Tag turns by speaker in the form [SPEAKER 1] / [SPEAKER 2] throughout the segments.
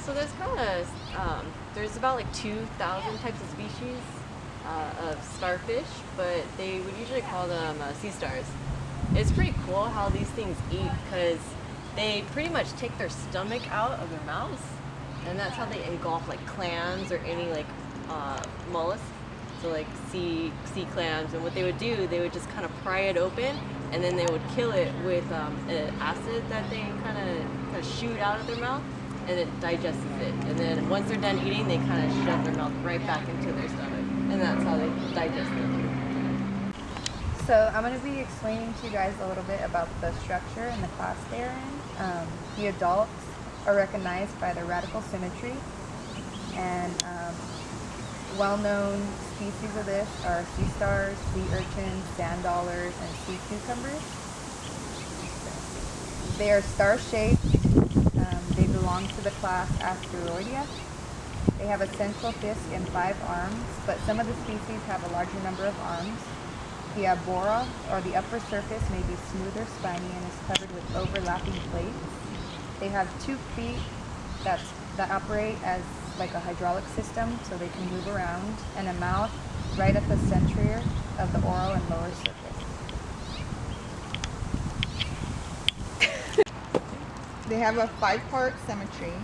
[SPEAKER 1] so there's kind of there's about like 2,000 types of species of starfish, but they would usually call them sea stars. It's pretty cool how these things eat because they pretty much take their stomach out of their mouths, and that's how they engulf like clams or any like mollusks. So like sea clams, and what they would do, they would just kind of pry it open, and then they would kill it with an acid that they kind of shoot out of their mouth, and it digests it. And then once they're done eating, they kind of shove their mouth right back into their stomach, and that's how they digest it.
[SPEAKER 2] So I'm going to be explaining to you guys a little bit about the structure and the class they're in. The adults are recognized by their radical symmetry, and well-known species of this are sea stars, sea urchins, sand dollars, and sea cucumbers. They are star-shaped. They belong to the class Asteroidea. They have a central disc and 5 arms, but some of the species have a larger number of arms. The arbora, or the upper surface, may be smooth or spiny and is covered with overlapping plates. They have 2 feet that operate as like a hydraulic system, so they can move around, and a mouth right at the center of the oral and lower surface.
[SPEAKER 3] They have a 5-part symmetry.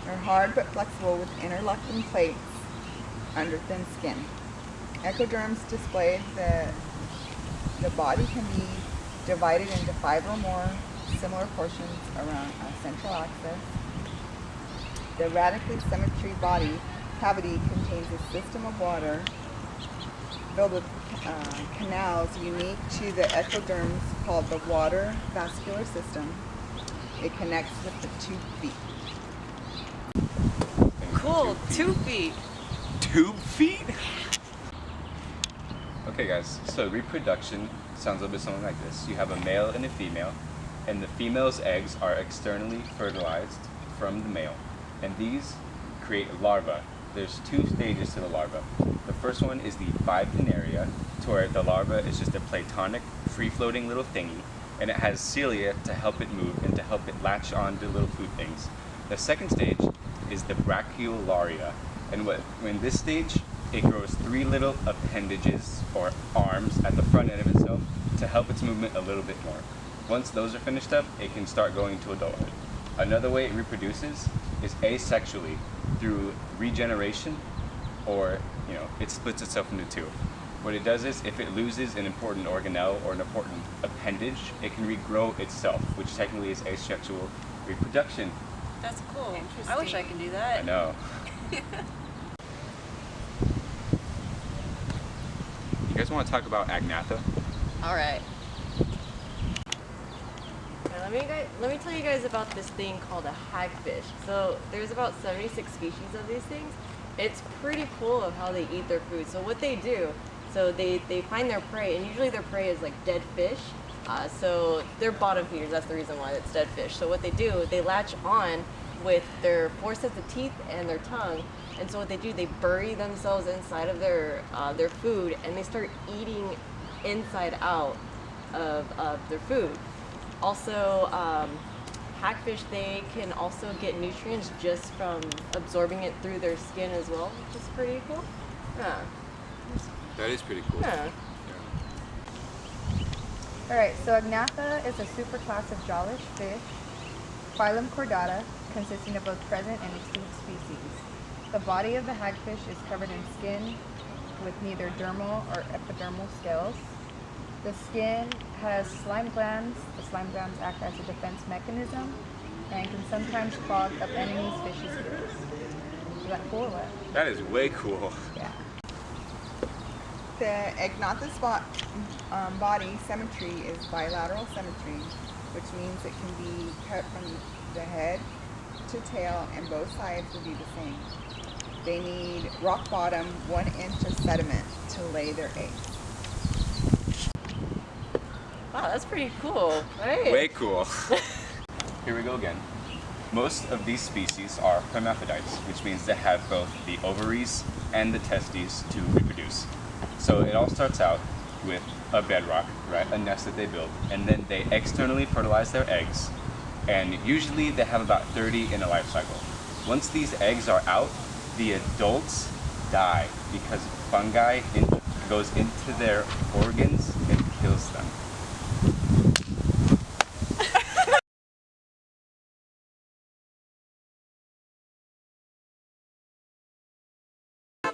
[SPEAKER 3] They're hard but flexible with interlocking plates under thin skin. Ectoderms display the body can be divided into 5 or more similar portions around a central axis. The radically symmetry body cavity contains a system of water filled with canals unique to the ectoderms called the water vascular system. It connects with the 2 feet.
[SPEAKER 1] Cool, 2 feet.
[SPEAKER 4] 2 feet? Okay guys, so reproduction sounds a little bit something like this. You have a male and a female, and the female's eggs are externally fertilized from the male, and these create larvae. There's 2 stages to the larva. The first one is the bipinnaria, to where the larva is just a platonic, free-floating little thingy, and it has cilia to help it move and to help it latch on to little food things. The second stage is the brachyolaria, and when this stage, it grows 3 little appendages or arms at the front end of itself to help its movement a little bit more. Once those are finished up, it can start going to adulthood. Another way it reproduces is asexually, through regeneration, or it splits itself into 2. What it does is, if it loses an important organelle or an important appendage, it can regrow itself, which technically is asexual reproduction.
[SPEAKER 1] That's cool. I wish I could do that.
[SPEAKER 4] I know. You guys want to talk about Agnatha?
[SPEAKER 1] All right. Let me tell you guys about this thing called a hagfish. So there's about 76 species of these things. It's pretty cool of how they eat their food. So what they do, so they find their prey, and usually their prey is like dead fish. So they're bottom feeders, that's the reason why it's dead fish. So what they do, they latch on with their 4 sets of teeth and their tongue. And so what they do, they bury themselves inside of their food, and they start eating inside out of their food. Also, hagfish, they can also get nutrients just from absorbing it through their skin as well, which is pretty cool. Yeah.
[SPEAKER 4] That is pretty cool.
[SPEAKER 1] Yeah.
[SPEAKER 2] Alright, so Agnatha is a superclass of jawless fish, phylum Chordata, consisting of both present and extinct species. The body of the hagfish is covered in skin with neither dermal or epidermal scales. The skin has slime glands. The slime glands act as a defense mechanism and can sometimes clog up enemies' fish's ears. Is that cool or what?
[SPEAKER 4] That is way cool.
[SPEAKER 2] Yeah.
[SPEAKER 3] The Agnatha's body symmetry is bilateral symmetry, which means it can be cut from the head to tail, and both sides will be the same. They need rock bottom 1 inch of sediment to lay their eggs.
[SPEAKER 1] Wow, that's pretty cool, right?
[SPEAKER 4] Way cool. Here we go again. Most of these species are hermaphrodites, which means they have both the ovaries and the testes to reproduce. So it all starts out with a bedrock, right? A nest that they build, and then they externally fertilize their eggs, and usually they have about 30 in a life cycle. Once these eggs are out, the adults die because fungi goes into their organs and kills them.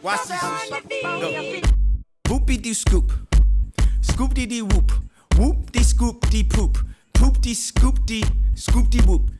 [SPEAKER 5] Watch this. Go. Whoopie doo scoop. Scoop dee dee whoop. Whoop dee scoop dee poop. Poop dee scoop dee whoop.